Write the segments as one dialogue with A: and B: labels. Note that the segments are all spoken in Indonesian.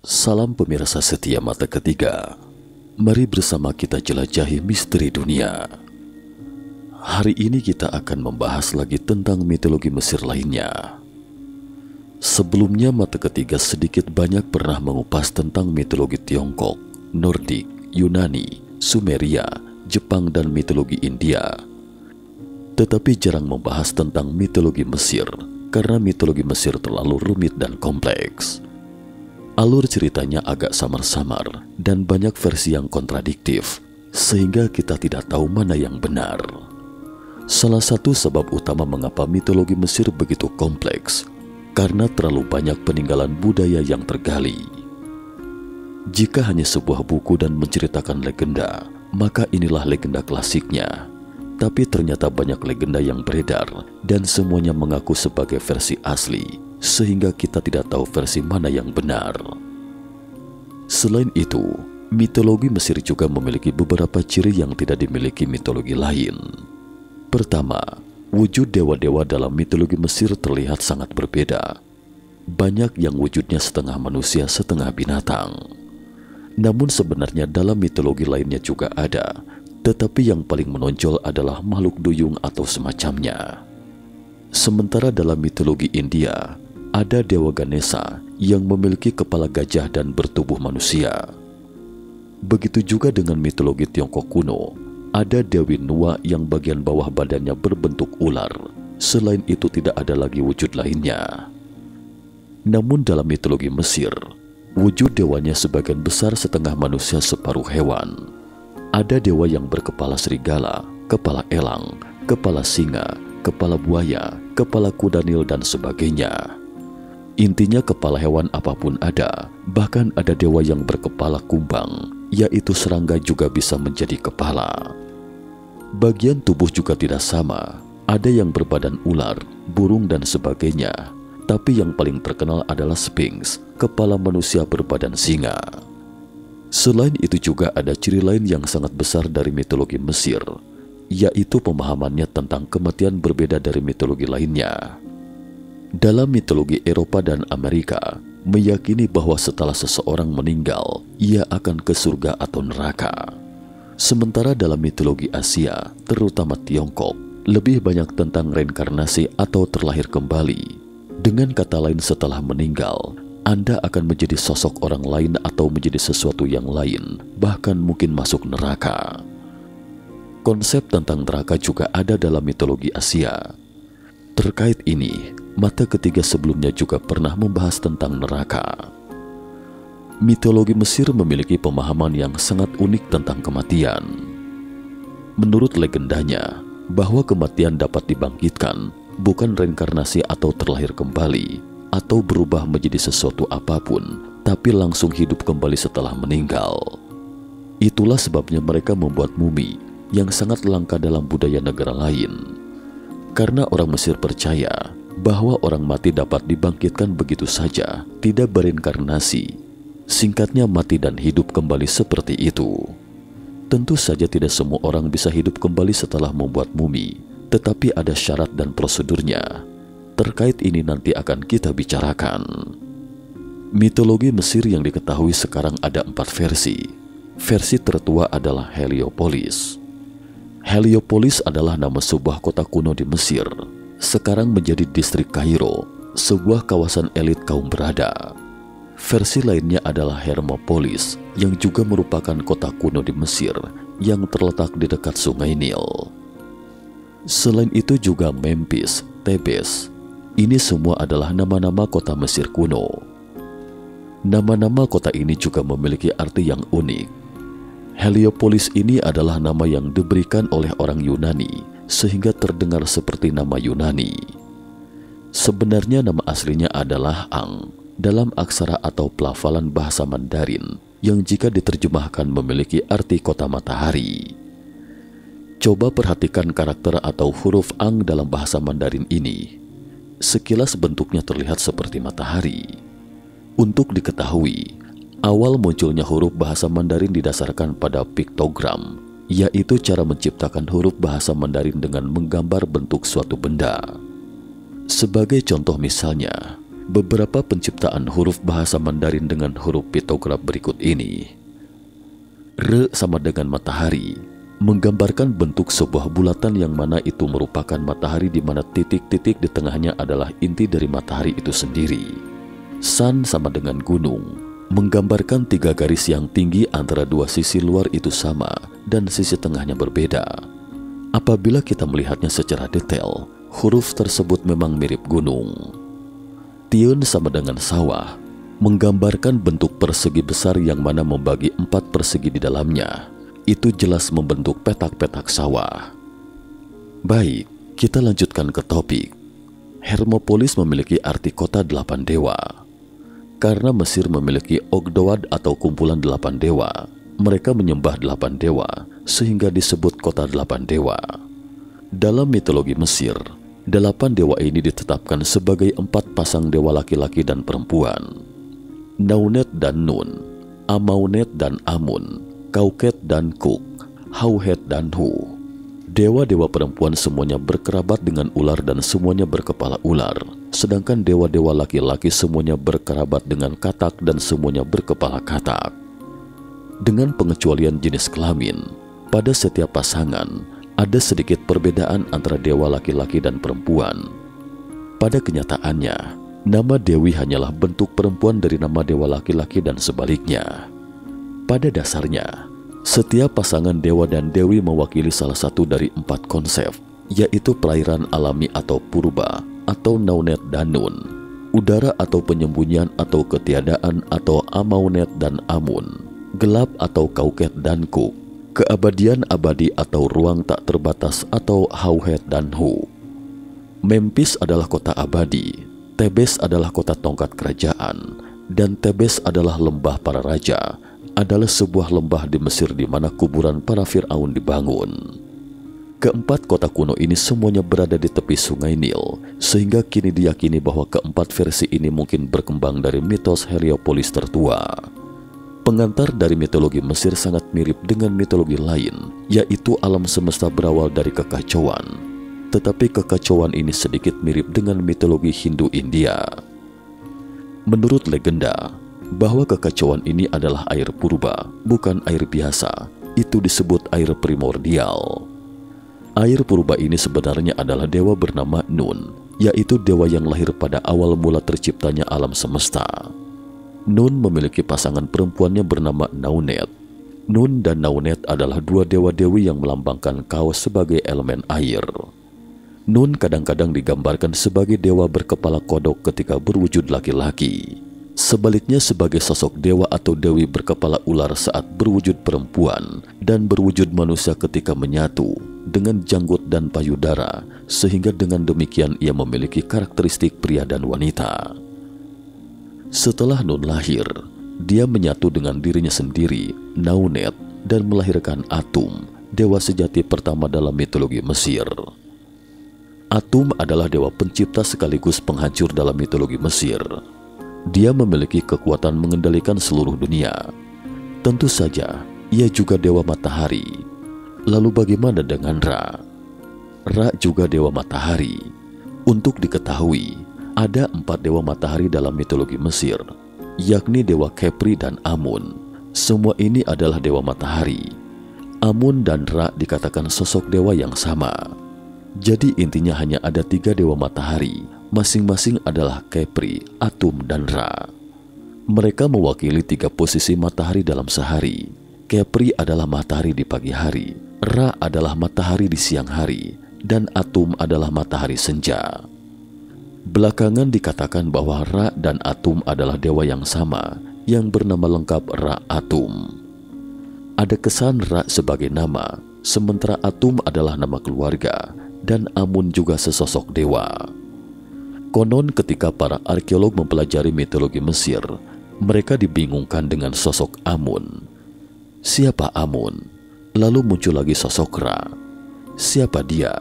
A: Salam pemirsa setia Mata Ketiga. Mari bersama kita jelajahi misteri dunia. Hari ini kita akan membahas lagi tentang mitologi Mesir lainnya. Sebelumnya Mata Ketiga sedikit banyak pernah mengupas tentang mitologi Tiongkok, Nordik, Yunani, Sumeria, Jepang dan mitologi India. Tetapi jarang membahas tentang mitologi Mesir karena mitologi Mesir terlalu rumit dan kompleks. Alur ceritanya agak samar-samar dan banyak versi yang kontradiktif, sehingga kita tidak tahu mana yang benar. Salah satu sebab utama mengapa mitologi Mesir begitu kompleks, karena terlalu banyak peninggalan budaya yang tergali. Jika hanya sebuah buku dan menceritakan legenda, maka inilah legenda klasiknya. Tapi ternyata banyak legenda yang beredar dan semuanya mengaku sebagai versi asli, sehingga kita tidak tahu versi mana yang benar. Selain itu, mitologi Mesir juga memiliki beberapa ciri yang tidak dimiliki mitologi lain. Pertama, wujud dewa-dewa dalam mitologi Mesir terlihat sangat berbeda. Banyak yang wujudnya setengah manusia, setengah binatang. Namun sebenarnya dalam mitologi lainnya juga ada, tetapi yang paling menonjol adalah makhluk duyung atau semacamnya. Sementara dalam mitologi India, ada Dewa Ganesha yang memiliki kepala gajah dan bertubuh manusia. Begitu juga dengan mitologi Tiongkok kuno, ada Dewi Nua yang bagian bawah badannya berbentuk ular. Selain itu tidak ada lagi wujud lainnya. Namun dalam mitologi Mesir, wujud dewanya sebagian besar setengah manusia separuh hewan. Ada dewa yang berkepala serigala, kepala elang, kepala singa, kepala buaya, kepala kuda nil dan sebagainya. Intinya kepala hewan apapun ada, bahkan ada dewa yang berkepala kumbang, yaitu serangga juga bisa menjadi kepala. Bagian tubuh juga tidak sama, ada yang berbadan ular, burung dan sebagainya. Tapi yang paling terkenal adalah Sphinx, kepala manusia berbadan singa. Selain itu juga ada ciri lain yang sangat besar dari mitologi Mesir, yaitu pemahamannya tentang kematian berbeda dari mitologi lainnya. Dalam mitologi Eropa dan Amerika, meyakini bahwa setelah seseorang meninggal, ia akan ke surga atau neraka. Sementara dalam mitologi Asia, terutama Tiongkok, lebih banyak tentang reinkarnasi atau terlahir kembali. Dengan kata lain, setelah meninggal, Anda akan menjadi sosok orang lain atau menjadi sesuatu yang lain, bahkan mungkin masuk neraka. Konsep tentang neraka juga ada dalam mitologi Asia. Terkait ini, Mata Ketiga sebelumnya juga pernah membahas tentang neraka. Mitologi Mesir memiliki pemahaman yang sangat unik tentang kematian. Menurut legendanya, bahwa kematian dapat dibangkitkan, bukan reinkarnasi atau terlahir kembali, atau berubah menjadi sesuatu apapun, tapi langsung hidup kembali setelah meninggal. Itulah sebabnya mereka membuat mumi yang sangat langka dalam budaya negara lain. Karena orang Mesir percaya bahwa orang mati dapat dibangkitkan begitu saja, tidak bereinkarnasi. Singkatnya, mati dan hidup kembali seperti itu. Tentu saja tidak semua orang bisa hidup kembali setelah membuat mumi, tetapi ada syarat dan prosedurnya. Terkait ini nanti akan kita bicarakan. Mitologi Mesir yang diketahui sekarang ada 4 versi. Versi tertua adalah Heliopolis. Heliopolis adalah nama sebuah kota kuno di Mesir. Sekarang menjadi distrik Kairo, sebuah kawasan elit kaum berada. Versi lainnya adalah Hermopolis, yang juga merupakan kota kuno di Mesir yang terletak di dekat Sungai Nil. Selain itu juga Memphis, Thebes. Ini semua adalah nama-nama kota Mesir kuno. Nama-nama kota ini juga memiliki arti yang unik. Heliopolis ini adalah nama yang diberikan oleh orang Yunani, sehingga terdengar seperti nama Yunani. Sebenarnya nama aslinya adalah Ang, dalam aksara atau pelafalan bahasa Mandarin, yang jika diterjemahkan memiliki arti kota matahari. Coba perhatikan karakter atau huruf Ang dalam bahasa Mandarin ini. Sekilas bentuknya terlihat seperti matahari. Untuk diketahui, awal munculnya huruf bahasa Mandarin didasarkan pada piktogram, yaitu cara menciptakan huruf bahasa Mandarin dengan menggambar bentuk suatu benda. Sebagai contoh misalnya, beberapa penciptaan huruf bahasa Mandarin dengan huruf piktograf berikut ini. Re sama dengan matahari, menggambarkan bentuk sebuah bulatan yang mana itu merupakan matahari di mana titik-titik di tengahnya adalah inti dari matahari itu sendiri. San sama dengan gunung, menggambarkan 3 garis yang tinggi antara 2 sisi luar itu sama dan sisi tengahnya berbeda. Apabila kita melihatnya secara detail, huruf tersebut memang mirip gunung. Tiun sama dengan sawah, menggambarkan bentuk persegi besar yang mana membagi 4 persegi di dalamnya. Itu jelas membentuk petak-petak sawah. Baik, kita lanjutkan ke topik. Hermopolis memiliki arti kota 8 dewa. Karena Mesir memiliki Ogdoad atau kumpulan 8 dewa, mereka menyembah 8 dewa sehingga disebut kota 8 dewa. Dalam mitologi Mesir, 8 dewa ini ditetapkan sebagai 4 pasang dewa laki-laki dan perempuan. Naunet dan Nun, Amaunet dan Amun, Kauket dan Kuk, Hauhet dan Hu. Dewa-dewa perempuan semuanya berkerabat dengan ular dan semuanya berkepala ular, sedangkan dewa-dewa laki-laki semuanya berkerabat dengan katak dan semuanya berkepala katak. Dengan pengecualian jenis kelamin, pada setiap pasangan ada sedikit perbedaan antara dewa laki-laki dan perempuan. Pada kenyataannya, nama Dewi hanyalah bentuk perempuan dari nama dewa laki-laki dan sebaliknya. Pada dasarnya, setiap pasangan dewa dan dewi mewakili salah satu dari 4 konsep, yaitu perairan alami atau purba atau Naunet dan Nun, udara atau penyembunyian atau ketiadaan atau Amaunet dan Amun, gelap atau Kauket dan Kuk, keabadian abadi atau ruang tak terbatas atau Hauhet dan Hu. Memphis adalah kota abadi, Tebes adalah kota tongkat kerajaan, dan Tebes adalah lembah para raja, adalah sebuah lembah di Mesir di mana kuburan para Fir'aun dibangun. Keempat kota kuno ini semuanya berada di tepi sungai Nil, sehingga kini diyakini bahwa keempat versi ini mungkin berkembang dari mitos Heliopolis tertua. Pengantar dari mitologi Mesir sangat mirip dengan mitologi lain, yaitu alam semesta berawal dari kekacauan. Tetapi kekacauan ini sedikit mirip dengan mitologi Hindu India. Menurut legenda, bahwa kekacauan ini adalah air purba, bukan air biasa. Itu disebut air primordial. Air purba ini sebenarnya adalah dewa bernama Nun, yaitu dewa yang lahir pada awal mula terciptanya alam semesta. Nun memiliki pasangan perempuannya bernama Naunet. Nun dan Naunet adalah 2 dewa-dewi yang melambangkan kaos sebagai elemen air. Nun kadang-kadang digambarkan sebagai dewa berkepala kodok ketika berwujud laki-laki. Sebaliknya sebagai sosok dewa atau dewi berkepala ular saat berwujud perempuan dan berwujud manusia ketika menyatu dengan janggut dan payudara, sehingga dengan demikian ia memiliki karakteristik pria dan wanita. Setelah Nun lahir, dia menyatu dengan dirinya sendiri, Naunet, dan melahirkan Atum, dewa sejati pertama dalam mitologi Mesir. Atum adalah dewa pencipta sekaligus penghancur dalam mitologi Mesir. Dia memiliki kekuatan mengendalikan seluruh dunia. Tentu saja, ia juga dewa matahari. Lalu bagaimana dengan Ra? Ra juga dewa matahari. Untuk diketahui, ada 4 dewa matahari dalam mitologi Mesir, yakni dewa Kepri dan Amun. Semua ini adalah dewa matahari. Amun dan Ra dikatakan sosok dewa yang sama. Jadi intinya hanya ada 3 dewa matahari, masing-masing adalah Kepri, Atum, dan Ra. Mereka mewakili 3 posisi matahari dalam sehari. Kepri adalah matahari di pagi hari, Ra adalah matahari di siang hari, dan Atum adalah matahari senja. Belakangan dikatakan bahwa Ra dan Atum adalah dewa yang sama, yang bernama lengkap Ra Atum. Ada kesan Ra sebagai nama, sementara Atum adalah nama keluarga, dan Amun juga sesosok dewa. Konon ketika para arkeolog mempelajari mitologi Mesir, mereka dibingungkan dengan sosok Amun. Siapa Amun? Lalu muncul lagi sosok Ra. Siapa dia?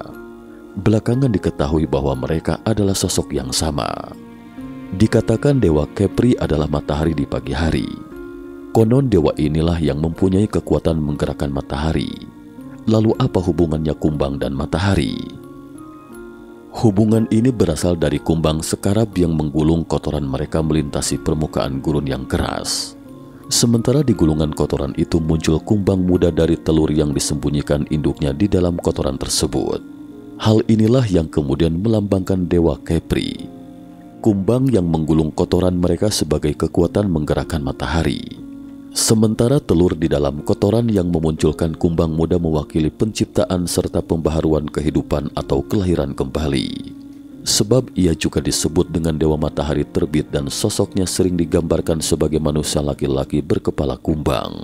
A: Belakangan diketahui bahwa mereka adalah sosok yang sama. Dikatakan dewa Kepri adalah matahari di pagi hari. Konon dewa inilah yang mempunyai kekuatan menggerakkan matahari. Lalu apa hubungannya kumbang dan matahari? Hubungan ini berasal dari kumbang sekarab yang menggulung kotoran mereka melintasi permukaan gurun yang keras. Sementara di gulungan kotoran itu muncul kumbang muda dari telur yang disembunyikan induknya di dalam kotoran tersebut. Hal inilah yang kemudian melambangkan dewa Kepri, kumbang yang menggulung kotoran mereka sebagai kekuatan menggerakkan matahari. Sementara telur di dalam kotoran yang memunculkan kumbang muda mewakili penciptaan serta pembaharuan kehidupan atau kelahiran kembali. Sebab ia juga disebut dengan dewa matahari terbit dan sosoknya sering digambarkan sebagai manusia laki-laki berkepala kumbang.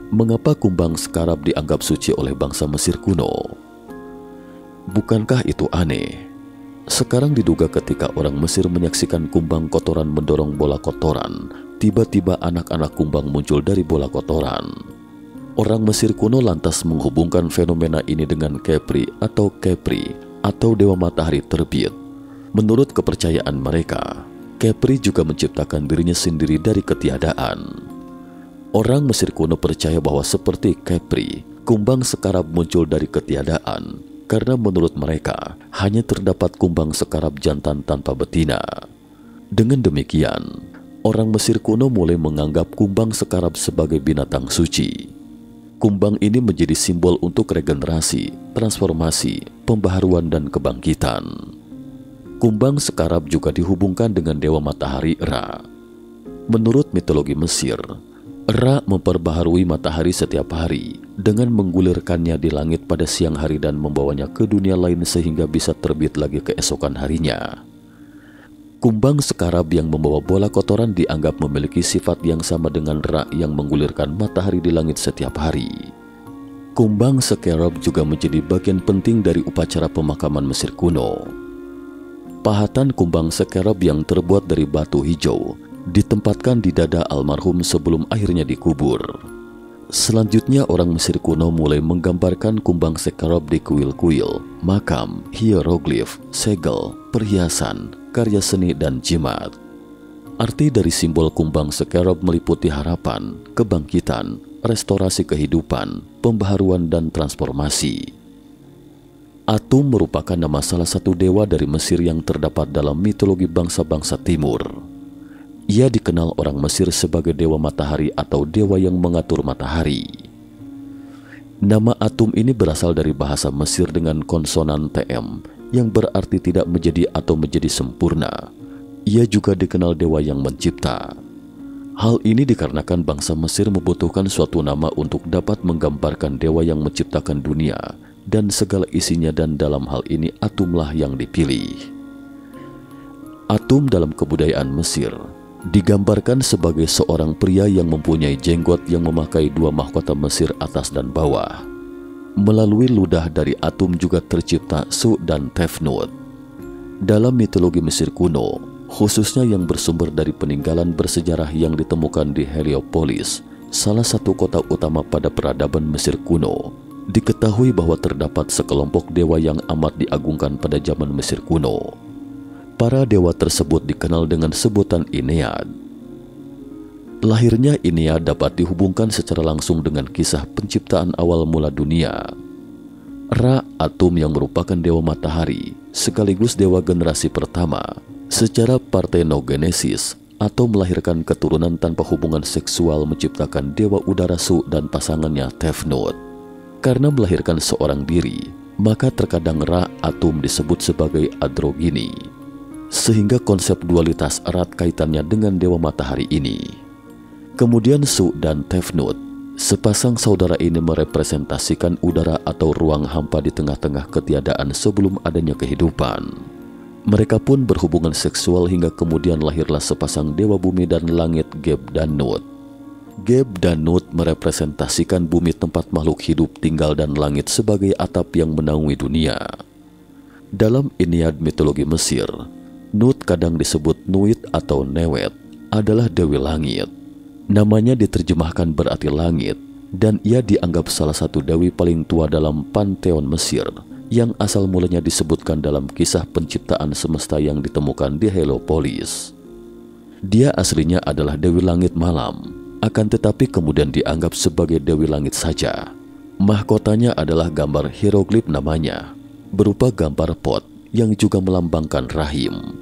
A: Mengapa kumbang sekarab dianggap suci oleh bangsa Mesir kuno? Bukankah itu aneh? Sekarang diduga ketika orang Mesir menyaksikan kumbang kotoran mendorong bola kotoran, tiba-tiba anak-anak kumbang muncul dari bola kotoran. Orang Mesir kuno lantas menghubungkan fenomena ini dengan Kepri atau dewa matahari terbit. Menurut kepercayaan mereka, Kepri juga menciptakan dirinya sendiri dari ketiadaan. Orang Mesir kuno percaya bahwa seperti Kepri, kumbang sekarab muncul dari ketiadaan karena menurut mereka hanya terdapat kumbang sekarab jantan tanpa betina. Dengan demikian, orang Mesir kuno mulai menganggap kumbang sekarab sebagai binatang suci. Kumbang ini menjadi simbol untuk regenerasi, transformasi, pembaharuan, dan kebangkitan. Kumbang sekarab juga dihubungkan dengan dewa matahari Ra. Menurut mitologi Mesir, Ra memperbaharui matahari setiap hari dengan menggulirkannya di langit pada siang hari dan membawanya ke dunia lain sehingga bisa terbit lagi keesokan harinya. Kumbang sekarab yang membawa bola kotoran dianggap memiliki sifat yang sama dengan Ra yang menggulirkan matahari di langit setiap hari. Kumbang sekarab juga menjadi bagian penting dari upacara pemakaman Mesir kuno. Pahatan kumbang sekarab yang terbuat dari batu hijau ditempatkan di dada almarhum sebelum akhirnya dikubur. Selanjutnya orang Mesir kuno mulai menggambarkan kumbang sekarab di kuil-kuil, makam, hieroglif, segel, perhiasan, karya seni, dan jimat. Arti dari simbol kumbang sekarab meliputi harapan, kebangkitan, restorasi kehidupan, pembaharuan, dan transformasi. Atum merupakan nama salah satu dewa dari Mesir yang terdapat dalam mitologi bangsa-bangsa timur. Ia dikenal orang Mesir sebagai dewa matahari atau dewa yang mengatur matahari. Nama Atum ini berasal dari bahasa Mesir dengan konsonan TM yang berarti tidak menjadi atau menjadi sempurna. Ia juga dikenal dewa yang mencipta. Hal ini dikarenakan bangsa Mesir membutuhkan suatu nama untuk dapat menggambarkan dewa yang menciptakan dunia dan segala isinya, dan dalam hal ini Atumlah yang dipilih. Atum dalam kebudayaan Mesir digambarkan sebagai seorang pria yang mempunyai jenggot yang memakai dua mahkota Mesir atas dan bawah. Melalui ludah dari Atum juga tercipta Su dan Tefnut. Dalam mitologi Mesir kuno, khususnya yang bersumber dari peninggalan bersejarah yang ditemukan di Heliopolis, salah satu kota utama pada peradaban Mesir kuno, diketahui bahwa terdapat sekelompok dewa yang amat diagungkan pada zaman Mesir kuno. Para dewa tersebut dikenal dengan sebutan Ennead. Lahirnya Ennead dapat dihubungkan secara langsung dengan kisah penciptaan awal mula dunia. Ra, Atum yang merupakan dewa matahari, sekaligus dewa generasi pertama, secara partenogenesis atau melahirkan keturunan tanpa hubungan seksual menciptakan dewa udara Su dan pasangannya Tefnut. Karena melahirkan seorang diri, maka terkadang Ra, Atum disebut sebagai androgini, sehingga konsep dualitas erat kaitannya dengan dewa matahari ini. Kemudian Su dan Tefnut, sepasang saudara ini merepresentasikan udara atau ruang hampa di tengah-tengah ketiadaan sebelum adanya kehidupan. Mereka pun berhubungan seksual hingga kemudian lahirlah sepasang dewa bumi dan langit, Geb dan Nut. Geb dan Nut merepresentasikan bumi tempat makhluk hidup tinggal dan langit sebagai atap yang menaungi dunia. Dalam Ennead mitologi Mesir, Nut kadang disebut Nuit atau Newet, adalah Dewi Langit. Namanya diterjemahkan berarti langit, dan ia dianggap salah satu dewi paling tua dalam Pantheon Mesir, yang asal mulanya disebutkan dalam kisah penciptaan semesta yang ditemukan di Heliopolis. Dia aslinya adalah Dewi Langit Malam, akan tetapi kemudian dianggap sebagai Dewi Langit saja. Mahkotanya adalah gambar hieroglif namanya, berupa gambar pot yang juga melambangkan rahim.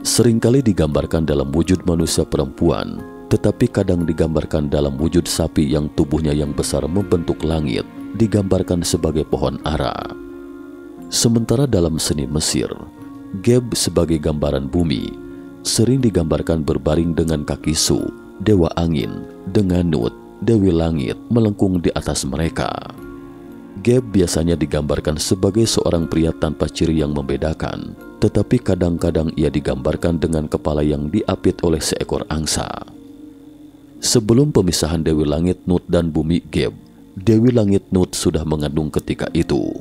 A: Seringkali digambarkan dalam wujud manusia perempuan, tetapi kadang digambarkan dalam wujud sapi yang tubuhnya yang besar membentuk langit, digambarkan sebagai pohon ara. Sementara dalam seni Mesir, Geb sebagai gambaran bumi, sering digambarkan berbaring dengan kaki Su, dewa angin, dengan Nut, dewi langit, melengkung di atas mereka. Geb biasanya digambarkan sebagai seorang pria tanpa ciri yang membedakan, tetapi kadang-kadang ia digambarkan dengan kepala yang diapit oleh seekor angsa. Sebelum pemisahan Dewi Langit Nut dan Bumi Geb, Dewi Langit Nut sudah mengandung ketika itu.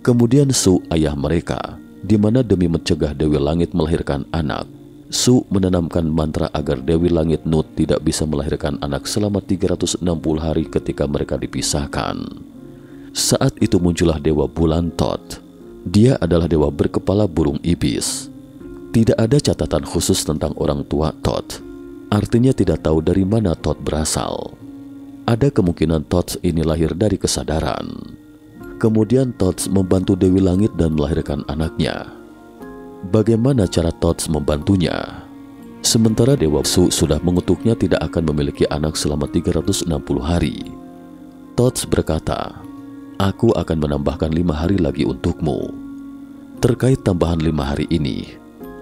A: Kemudian Su, ayah mereka, di mana demi mencegah Dewi Langit melahirkan anak, Su menanamkan mantra agar Dewi Langit Nut tidak bisa melahirkan anak selama 360 hari ketika mereka dipisahkan. Saat itu muncullah Dewa Bulan Thoth. Dia adalah dewa berkepala burung ibis. Tidak ada catatan khusus tentang orang tua Thoth. Artinya tidak tahu dari mana Thoth berasal. Ada kemungkinan Thoth ini lahir dari kesadaran. Kemudian Thoth membantu Dewi Langit dan melahirkan anaknya. Bagaimana cara Thoth membantunya? Sementara Dewa Su sudah mengutuknya tidak akan memiliki anak selama 360 hari. Thoth berkata, "Aku akan menambahkan 5 hari lagi untukmu." Terkait tambahan 5 hari ini,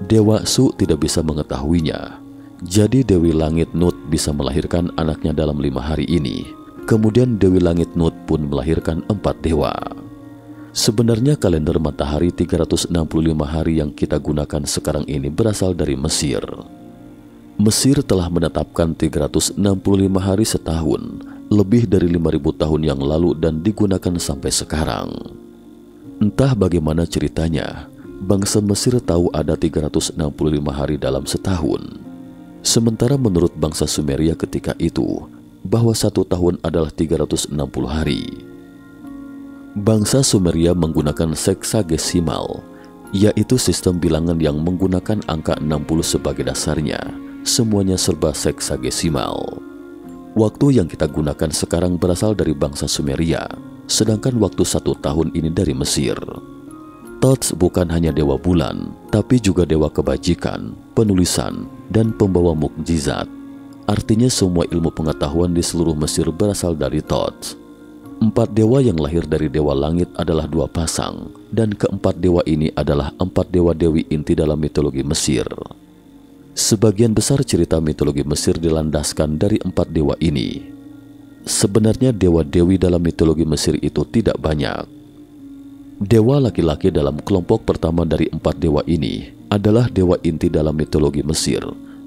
A: Dewa Su tidak bisa mengetahuinya. Jadi Dewi Langit Nut bisa melahirkan anaknya dalam 5 hari ini. Kemudian Dewi Langit Nut pun melahirkan 4 dewa. Sebenarnya kalender matahari 365 hari yang kita gunakan sekarang ini berasal dari Mesir. Mesir telah menetapkan 365 hari setahun, lebih dari 5.000 tahun yang lalu dan digunakan sampai sekarang. Entah bagaimana ceritanya, bangsa Mesir tahu ada 365 hari dalam setahun. Sementara menurut bangsa Sumeria ketika itu, bahwa 1 tahun adalah 360 hari. Bangsa Sumeria menggunakan seksagesimal, yaitu sistem bilangan yang menggunakan angka 60 sebagai dasarnya. Semuanya serba seksagesimal. Waktu yang kita gunakan sekarang berasal dari bangsa Sumeria, sedangkan waktu 1 tahun ini dari Mesir. Thoth bukan hanya dewa bulan, tapi juga dewa kebajikan, penulisan, dan pembawa mukjizat. Artinya semua ilmu pengetahuan di seluruh Mesir berasal dari Thoth. 4 dewa yang lahir dari dewa langit adalah 2 pasang, dan keempat dewa ini adalah 4 dewa-dewi inti dalam mitologi Mesir. Sebagian besar cerita mitologi Mesir dilandaskan dari 4 dewa ini. Sebenarnya dewa-dewi dalam mitologi Mesir itu tidak banyak. Dewa laki-laki dalam kelompok pertama dari 4 dewa ini adalah dewa inti dalam mitologi Mesir.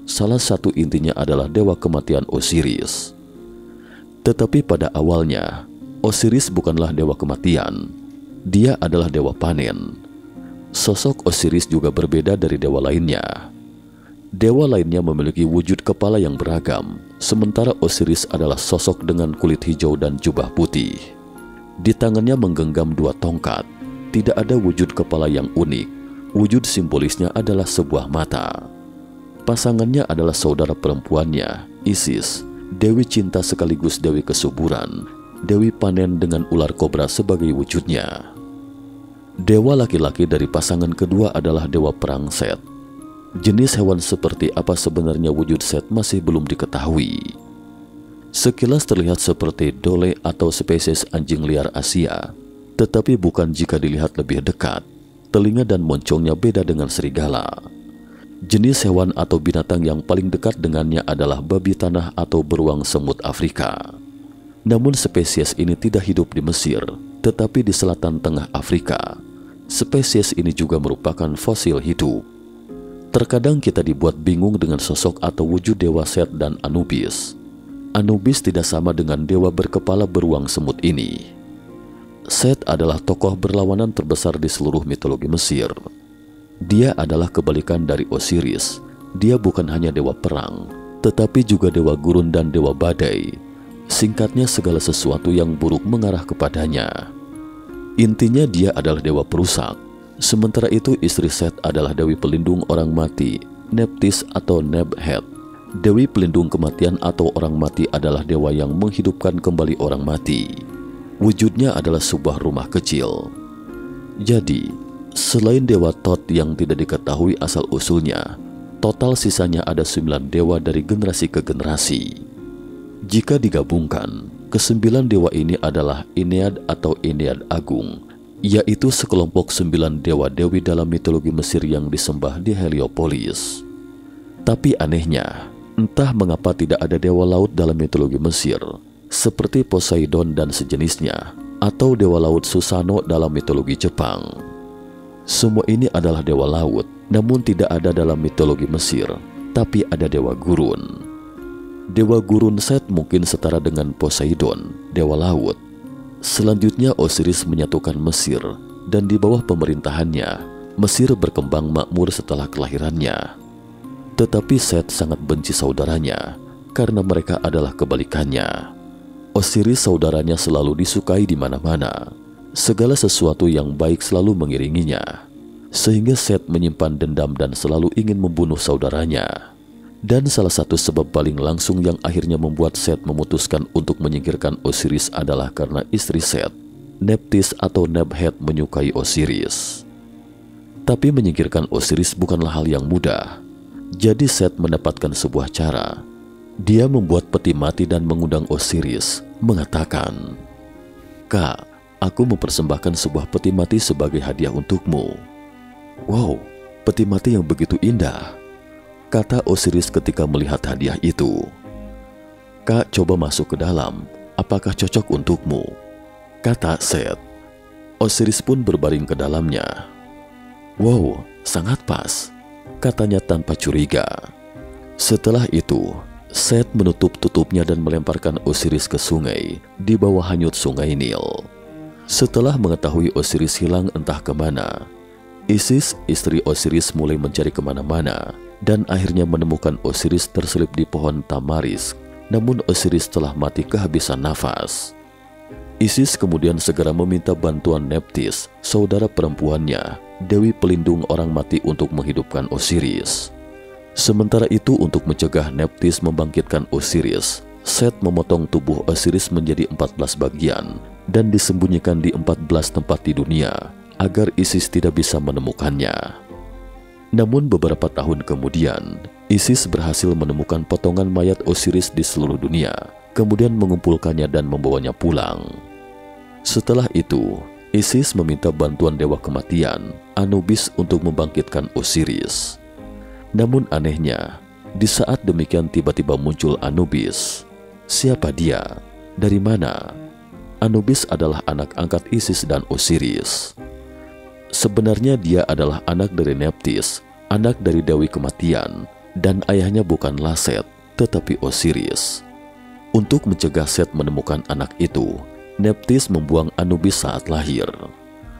A: Salah satu intinya adalah dewa kematian Osiris. Tetapi pada awalnya, Osiris bukanlah dewa kematian. Dia adalah dewa panen. Sosok Osiris juga berbeda dari dewa lainnya. Dewa lainnya memiliki wujud kepala yang beragam, sementara Osiris adalah sosok dengan kulit hijau dan jubah putih. Di tangannya menggenggam 2 tongkat. Tidak ada wujud kepala yang unik. Wujud simbolisnya adalah sebuah mata. Pasangannya adalah saudara perempuannya, Isis, dewi cinta sekaligus dewi kesuburan, dewi panen dengan ular kobra sebagai wujudnya. Dewa laki-laki dari pasangan kedua adalah dewa perang Set. Jenis hewan seperti apa sebenarnya wujud Set masih belum diketahui. Sekilas terlihat seperti dole atau spesies anjing liar Asia, tetapi bukan jika dilihat lebih dekat. Telinga dan moncongnya beda dengan serigala. Jenis hewan atau binatang yang paling dekat dengannya adalah babi tanah atau beruang semut Afrika. Namun spesies ini tidak hidup di Mesir, tetapi di selatan tengah Afrika. Spesies ini juga merupakan fosil hidup. Terkadang kita dibuat bingung dengan sosok atau wujud dewa Set dan Anubis. Anubis tidak sama dengan dewa berkepala beruang semut ini. Set adalah tokoh berlawanan terbesar di seluruh mitologi Mesir. Dia adalah kebalikan dari Osiris. Dia bukan hanya dewa perang, tetapi juga dewa gurun dan dewa badai. Singkatnya, segala sesuatu yang buruk mengarah kepadanya. Intinya dia adalah dewa perusak. Sementara itu istri Set adalah dewi pelindung orang mati, Neptis atau Nebhet. Dewi pelindung kematian atau orang mati adalah dewa yang menghidupkan kembali orang mati. Wujudnya adalah sebuah rumah kecil. Jadi, Selain dewa Thoth yang tidak diketahui asal-usulnya, total sisanya ada 9 dewa dari generasi ke generasi. Jika digabungkan, ke-9 dewa ini adalah Ennead atau Ennead Agung, yaitu sekelompok 9 dewa-dewi dalam mitologi Mesir yang disembah di Heliopolis. Tapi anehnya, entah mengapa tidak ada dewa laut dalam mitologi Mesir, seperti Poseidon dan sejenisnya, atau dewa laut Susano dalam mitologi Jepang. Semua ini adalah dewa laut, namun tidak ada dalam mitologi Mesir, tapi ada dewa gurun. Dewa gurun Set mungkin setara dengan Poseidon, dewa laut. Selanjutnya Osiris menyatukan Mesir, dan di bawah pemerintahannya, Mesir berkembang makmur setelah kelahirannya. Tetapi Set sangat benci saudaranya, karena mereka adalah kebalikannya. Osiris saudaranya selalu disukai di mana-mana. Segala sesuatu yang baik selalu mengiringinya, sehingga Set menyimpan dendam dan selalu ingin membunuh saudaranya. Dan salah satu sebab paling langsung yang akhirnya membuat Set memutuskan untuk menyingkirkan Osiris adalah karena istri Set, Nephthys atau Nebhet, menyukai Osiris. Tapi menyingkirkan Osiris bukanlah hal yang mudah. Jadi Set mendapatkan sebuah cara. Dia membuat peti mati dan mengundang Osiris, mengatakan, "Kak, aku mempersembahkan sebuah peti mati sebagai hadiah untukmu." "Wow, peti mati yang begitu indah," kata Osiris ketika melihat hadiah itu. "Kak, coba masuk ke dalam, apakah cocok untukmu?" kata Set. Osiris pun berbaring ke dalamnya. "Wow, sangat pas," katanya tanpa curiga. Setelah itu, Set menutup tutupnya dan melemparkan Osiris ke sungai di bawah hanyut sungai Nil. Setelah mengetahui Osiris hilang entah kemana, Isis, istri Osiris, mulai mencari kemana-mana dan akhirnya menemukan Osiris terselip di pohon tamaris. Namun Osiris telah mati kehabisan nafas. Isis kemudian segera meminta bantuan Nephthys, saudara perempuannya, dewi pelindung orang mati, untuk menghidupkan Osiris. Sementara itu, untuk mencegah Nephthys membangkitkan Osiris, Set memotong tubuh Osiris menjadi 14 bagian dan disembunyikan di 14 tempat di dunia agar Isis tidak bisa menemukannya. Namun beberapa tahun kemudian, Isis berhasil menemukan potongan mayat Osiris di seluruh dunia, kemudian mengumpulkannya dan membawanya pulang. Setelah itu, Isis meminta bantuan dewa kematian, Anubis, untuk membangkitkan Osiris. Namun anehnya, di saat demikian tiba-tiba muncul Anubis. Siapa dia? Dari mana? Anubis adalah anak angkat Isis dan Osiris. Sebenarnya dia adalah anak dari Nephthys, anak dari Dewi Kematian, dan ayahnya bukanlah Set, tetapi Osiris. Untuk mencegah Set menemukan anak itu, Nephthys membuang Anubis saat lahir.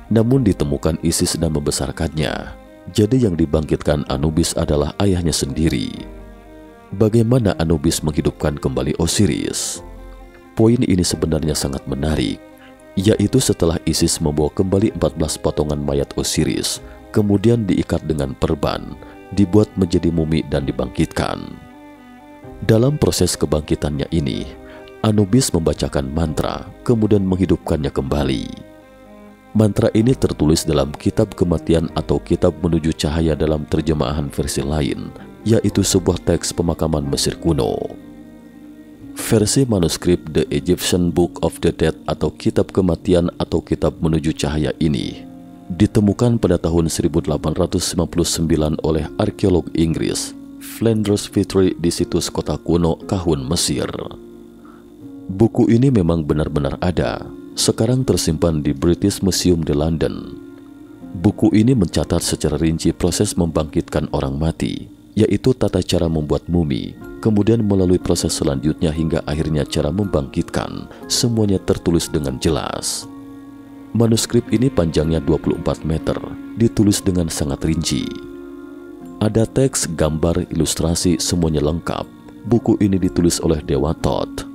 A: Namun ditemukan Isis dan membesarkannya. Jadi yang dibangkitkan Anubis adalah ayahnya sendiri. Bagaimana Anubis menghidupkan kembali Osiris? Poin ini sebenarnya sangat menarik, yaitu setelah Isis membawa kembali 14 potongan mayat Osiris, kemudian diikat dengan perban, dibuat menjadi mumi dan dibangkitkan. Dalam proses kebangkitannya ini, Anubis membacakan mantra, kemudian menghidupkannya kembali. Mantra ini tertulis dalam Kitab Kematian atau Kitab Menuju Cahaya dalam terjemahan versi lain, yaitu sebuah teks pemakaman Mesir kuno. Versi manuskrip The Egyptian Book of the Dead atau Kitab Kematian atau Kitab Menuju Cahaya ini ditemukan pada tahun 1859 oleh arkeolog Inggris Flinders Petrie di situs kota kuno Kahun, Mesir. Buku ini memang benar-benar ada, sekarang tersimpan di British Museum di London. Buku ini mencatat secara rinci proses membangkitkan orang mati, yaitu tata cara membuat mumi, kemudian melalui proses selanjutnya hingga akhirnya cara membangkitkan, semuanya tertulis dengan jelas. Manuskrip ini panjangnya 24 meter, ditulis dengan sangat rinci. Ada teks, gambar, ilustrasi, semuanya lengkap. Buku ini ditulis oleh Dewa Thoth.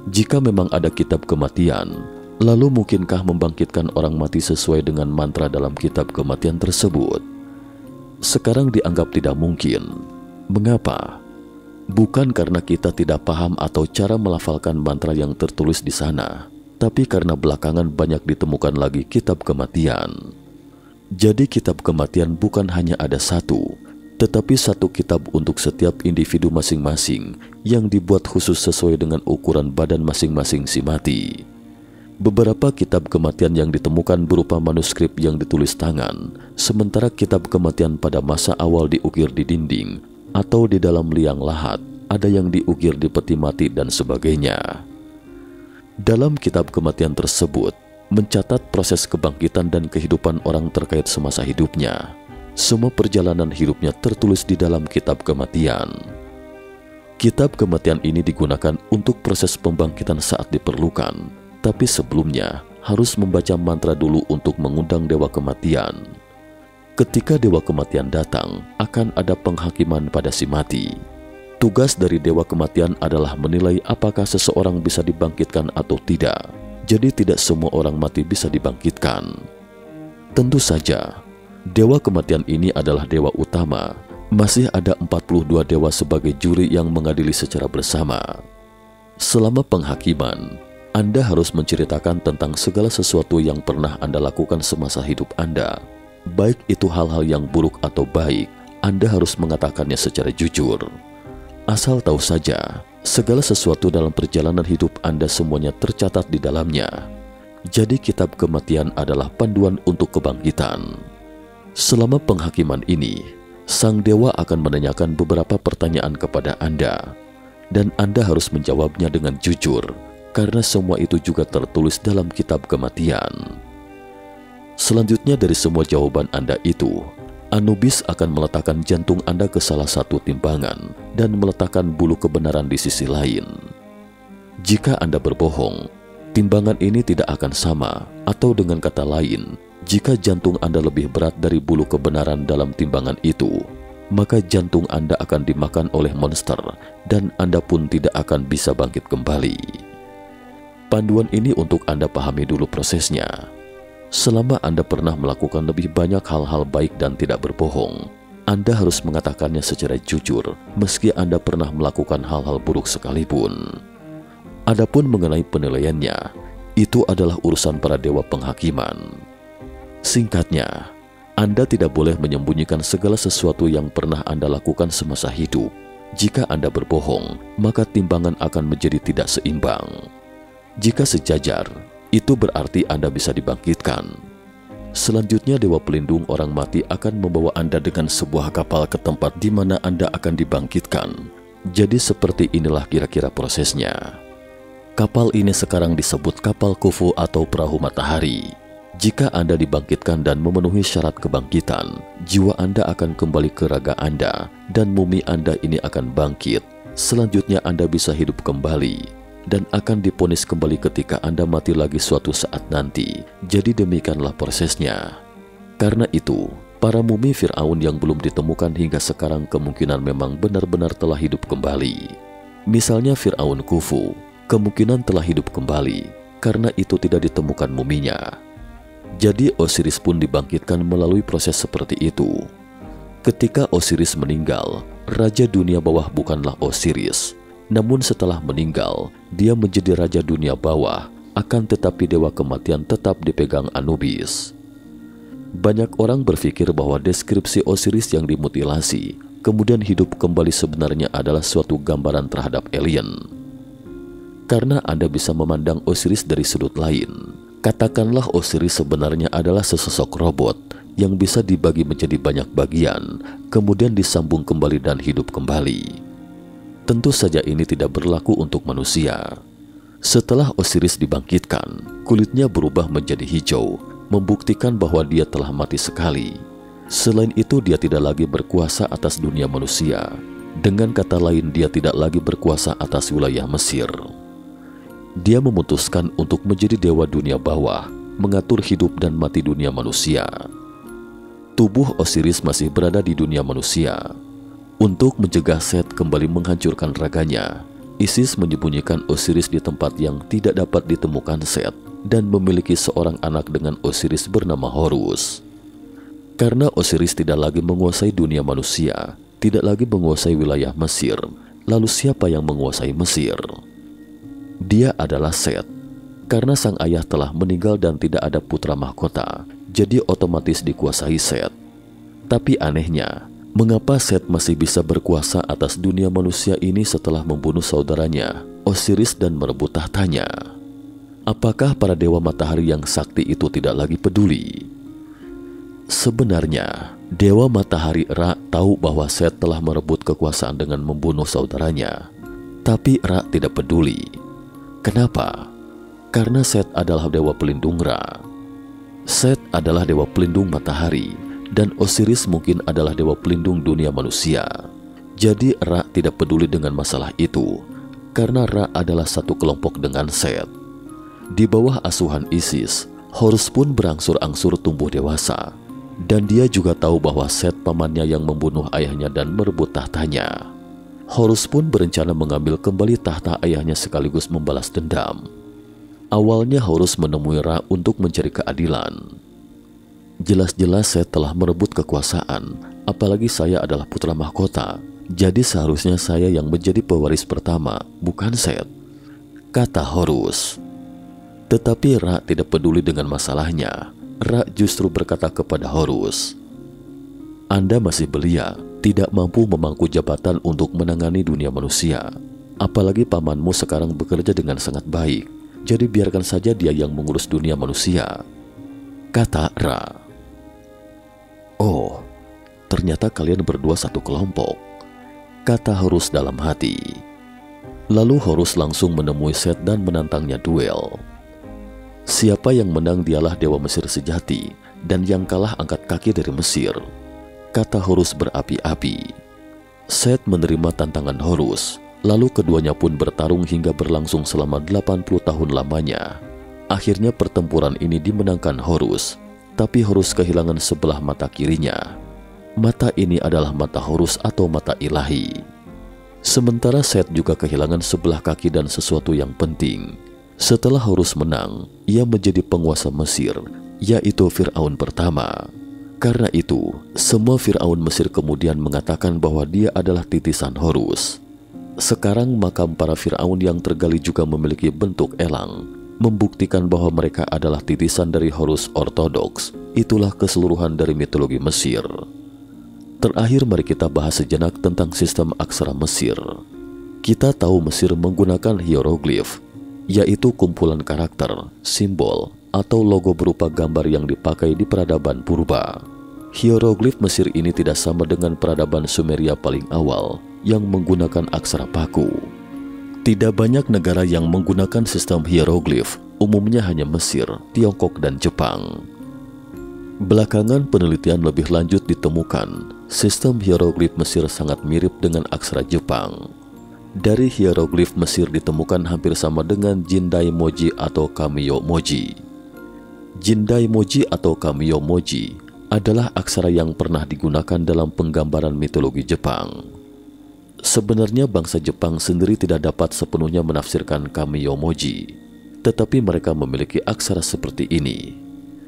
A: Jika memang ada kitab kematian, lalu mungkinkah membangkitkan orang mati sesuai dengan mantra dalam kitab kematian tersebut? Sekarang dianggap tidak mungkin. Mengapa? Bukan karena kita tidak paham atau cara melafalkan mantra yang tertulis di sana, tapi karena belakangan banyak ditemukan lagi kitab kematian. Jadi kitab kematian bukan hanya ada satu, tetapi satu kitab untuk setiap individu masing-masing yang dibuat khusus sesuai dengan ukuran badan masing-masing si mati. Beberapa kitab kematian yang ditemukan berupa manuskrip yang ditulis tangan, sementara kitab kematian pada masa awal diukir di dinding atau di dalam liang lahat, ada yang diukir di peti mati dan sebagainya. Dalam kitab kematian tersebut, mencatat proses kebangkitan dan kehidupan orang terkait semasa hidupnya. Semua perjalanan hidupnya tertulis di dalam kitab kematian. Kitab kematian ini digunakan untuk proses pembangkitan saat diperlukan, tapi sebelumnya harus membaca mantra dulu untuk mengundang dewa kematian. Ketika dewa kematian datang, akan ada penghakiman pada si mati. Tugas dari dewa kematian adalah menilai apakah seseorang bisa dibangkitkan atau tidak. Jadi tidak semua orang mati bisa dibangkitkan. Tentu saja, dewa kematian ini adalah dewa utama. Masih ada 42 dewa sebagai juri yang mengadili secara bersama. Selama penghakiman, Anda harus menceritakan tentang segala sesuatu yang pernah Anda lakukan semasa hidup Anda. Baik itu hal-hal yang buruk atau baik, Anda harus mengatakannya secara jujur. Asal tahu saja, segala sesuatu dalam perjalanan hidup Anda semuanya tercatat di dalamnya. Jadi kitab kematian adalah panduan untuk kebangkitan. Selama penghakiman ini, sang dewa akan menanyakan beberapa pertanyaan kepada Anda, dan Anda harus menjawabnya dengan jujur, karena semua itu juga tertulis dalam kitab kematian. Selanjutnya dari semua jawaban Anda itu, Anubis akan meletakkan jantung Anda ke salah satu timbangan dan meletakkan bulu kebenaran di sisi lain. Jika Anda berbohong, timbangan ini tidak akan sama, atau dengan kata lain, jika jantung Anda lebih berat dari bulu kebenaran dalam timbangan itu, maka jantung Anda akan dimakan oleh monster dan Anda pun tidak akan bisa bangkit kembali. Panduan ini untuk Anda pahami dulu prosesnya. Selama Anda pernah melakukan lebih banyak hal-hal baik dan tidak berbohong, Anda harus mengatakannya secara jujur meski Anda pernah melakukan hal-hal buruk sekalipun. Adapun mengenai penilaiannya, itu adalah urusan para dewa penghakiman. Singkatnya, Anda tidak boleh menyembunyikan segala sesuatu yang pernah Anda lakukan semasa hidup. Jika Anda berbohong, maka timbangan akan menjadi tidak seimbang. Jika sejajar, itu berarti Anda bisa dibangkitkan. Selanjutnya dewa pelindung orang mati akan membawa Anda dengan sebuah kapal ke tempat di mana Anda akan dibangkitkan. Jadi seperti inilah kira-kira prosesnya. Kapal ini sekarang disebut kapal Khufu atau perahu matahari. Jika Anda dibangkitkan dan memenuhi syarat kebangkitan, jiwa Anda akan kembali ke raga Anda dan mumi Anda ini akan bangkit. Selanjutnya Anda bisa hidup kembali dan akan diponis kembali ketika Anda mati lagi suatu saat nanti. Jadi demikianlah prosesnya. Karena itu, para mumi Fir'aun yang belum ditemukan hingga sekarang kemungkinan memang benar-benar telah hidup kembali. Misalnya Fir'aun Khufu, kemungkinan telah hidup kembali, karena itu tidak ditemukan muminya. Jadi Osiris pun dibangkitkan melalui proses seperti itu. Ketika Osiris meninggal, Raja Dunia Bawah bukanlah Osiris. Namun setelah meninggal, dia menjadi Raja Dunia Bawah, akan tetapi Dewa Kematian tetap dipegang Anubis. Banyak orang berpikir bahwa deskripsi Osiris yang dimutilasi, kemudian hidup kembali sebenarnya adalah suatu gambaran terhadap alien. Karena Anda bisa memandang Osiris dari sudut lain, katakanlah Osiris sebenarnya adalah sesosok robot yang bisa dibagi menjadi banyak bagian, kemudian disambung kembali dan hidup kembali. Tentu saja ini tidak berlaku untuk manusia. Setelah Osiris dibangkitkan, kulitnya berubah menjadi hijau, membuktikan bahwa dia telah mati sekali. Selain itu, dia tidak lagi berkuasa atas dunia manusia. Dengan kata lain, dia tidak lagi berkuasa atas wilayah Mesir. Dia memutuskan untuk menjadi dewa dunia bawah, mengatur hidup dan mati dunia manusia. Tubuh Osiris masih berada di dunia manusia. Untuk mencegah Set kembali menghancurkan raganya, Isis menyembunyikan Osiris di tempat yang tidak dapat ditemukan Set dan memiliki seorang anak dengan Osiris bernama Horus. Karena Osiris tidak lagi menguasai dunia manusia, tidak lagi menguasai wilayah Mesir, lalu siapa yang menguasai Mesir? Dia adalah Set. Karena sang ayah telah meninggal dan tidak ada putra mahkota, jadi otomatis dikuasai Set. Tapi anehnya, mengapa Set masih bisa berkuasa atas dunia manusia ini setelah membunuh saudaranya, Osiris, dan merebut tahtanya? Apakah para dewa matahari yang sakti itu tidak lagi peduli? Sebenarnya, dewa matahari Ra tahu bahwa Set telah merebut kekuasaan dengan membunuh saudaranya. Tapi Ra tidak peduli. Kenapa? Karena Set adalah dewa pelindung Ra. Set adalah dewa pelindung matahari, dan Osiris mungkin adalah dewa pelindung dunia manusia. Jadi Ra tidak peduli dengan masalah itu, karena Ra adalah satu kelompok dengan Set. Di bawah asuhan Isis, Horus pun berangsur-angsur tumbuh dewasa, dan dia juga tahu bahwa Set pamannya yang membunuh ayahnya dan merebut tahtanya. Horus pun berencana mengambil kembali tahta ayahnya sekaligus membalas dendam. Awalnya Horus menemui Ra untuk mencari keadilan. Jelas-jelas Set telah merebut kekuasaan, apalagi saya adalah putra mahkota, jadi seharusnya saya yang menjadi pewaris pertama, bukan Set, kata Horus. Tetapi Ra tidak peduli dengan masalahnya. Ra justru berkata kepada Horus, "Anda masih belia, tidak mampu memangku jabatan untuk menangani dunia manusia. Apalagi pamanmu sekarang bekerja dengan sangat baik, jadi biarkan saja dia yang mengurus dunia manusia," kata Ra. "Oh, ternyata kalian berdua satu kelompok," kata Horus dalam hati. Lalu Horus langsung menemui Set dan menantangnya duel. Siapa yang menang dialah dewa Mesir sejati, dan yang kalah angkat kaki dari Mesir, kata Horus berapi-api. Set menerima tantangan Horus, lalu keduanya pun bertarung hingga berlangsung selama 80 tahun lamanya. Akhirnya pertempuran ini dimenangkan Horus, tapi Horus kehilangan sebelah mata kirinya. Mata ini adalah mata Horus atau mata ilahi. Sementara Set juga kehilangan sebelah kaki dan sesuatu yang penting. Setelah Horus menang, ia menjadi penguasa Mesir, yaitu Fir'aun pertama. Karena itu, semua Fir'aun Mesir kemudian mengatakan bahwa dia adalah titisan Horus. Sekarang makam para Fir'aun yang tergali juga memiliki bentuk elang, membuktikan bahwa mereka adalah titisan dari Horus Ortodoks. Itulah keseluruhan dari mitologi Mesir. Terakhir mari kita bahas sejenak tentang sistem aksara Mesir. Kita tahu Mesir menggunakan hieroglif, yaitu kumpulan karakter, simbol, atau logo berupa gambar yang dipakai di peradaban purba. Hieroglif Mesir ini tidak sama dengan peradaban Sumeria paling awal yang menggunakan aksara paku. Tidak banyak negara yang menggunakan sistem hieroglif, umumnya hanya Mesir, Tiongkok, dan Jepang. Belakangan penelitian lebih lanjut ditemukan, sistem hieroglif Mesir sangat mirip dengan aksara Jepang. Dari hieroglif Mesir ditemukan hampir sama dengan Jindaimoji atau Kamiyomoji. Jindaimoji atau Kamiyomoji adalah aksara yang pernah digunakan dalam penggambaran mitologi Jepang. Sebenarnya bangsa Jepang sendiri tidak dapat sepenuhnya menafsirkan Kamiyomoji, tetapi mereka memiliki aksara seperti ini.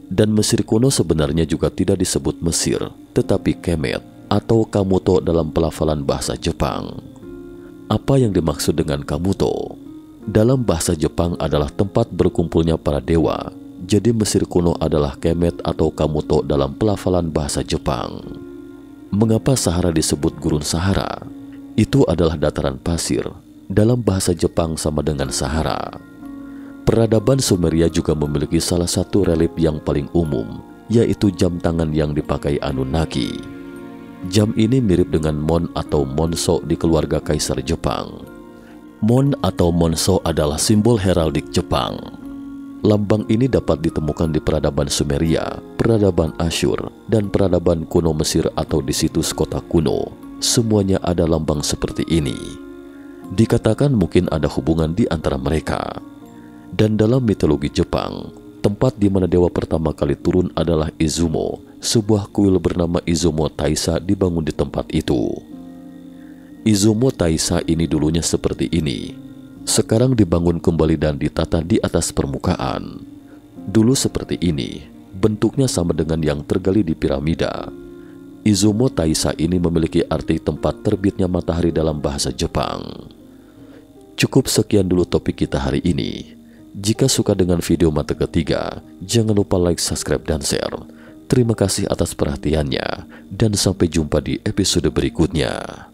A: Dan Mesir kuno sebenarnya juga tidak disebut Mesir, tetapi Kemet atau Kamuto dalam pelafalan bahasa Jepang. Apa yang dimaksud dengan Kamuto? Dalam bahasa Jepang adalah tempat berkumpulnya para dewa. Jadi Mesir kuno adalah Kemet atau Kamuto dalam pelafalan bahasa Jepang. Mengapa Sahara disebut Gurun Sahara? Itu adalah dataran pasir. Dalam bahasa Jepang sama dengan Sahara. Peradaban Sumeria juga memiliki salah satu relief yang paling umum, yaitu jam tangan yang dipakai Anunnaki. Jam ini mirip dengan Mon atau Monso di keluarga Kaisar Jepang. Mon atau Monso adalah simbol heraldik Jepang. Lambang ini dapat ditemukan di peradaban Sumeria, peradaban Asyur, dan peradaban kuno Mesir atau di situs kota kuno. Semuanya ada lambang seperti ini. Dikatakan mungkin ada hubungan di antara mereka. Dan dalam mitologi Jepang, tempat di mana dewa pertama kali turun adalah Izumo. Sebuah kuil bernama Izumo Taisa dibangun di tempat itu. Izumo Taisa ini dulunya seperti ini. Sekarang dibangun kembali dan ditata di atas permukaan. Dulu seperti ini, bentuknya sama dengan yang tergali di piramida. Izumo Taisa ini memiliki arti tempat terbitnya matahari dalam bahasa Jepang. Cukup sekian dulu topik kita hari ini. Jika suka dengan video mata ketiga, jangan lupa like, subscribe, dan share. Terima kasih atas perhatiannya, dan sampai jumpa di episode berikutnya.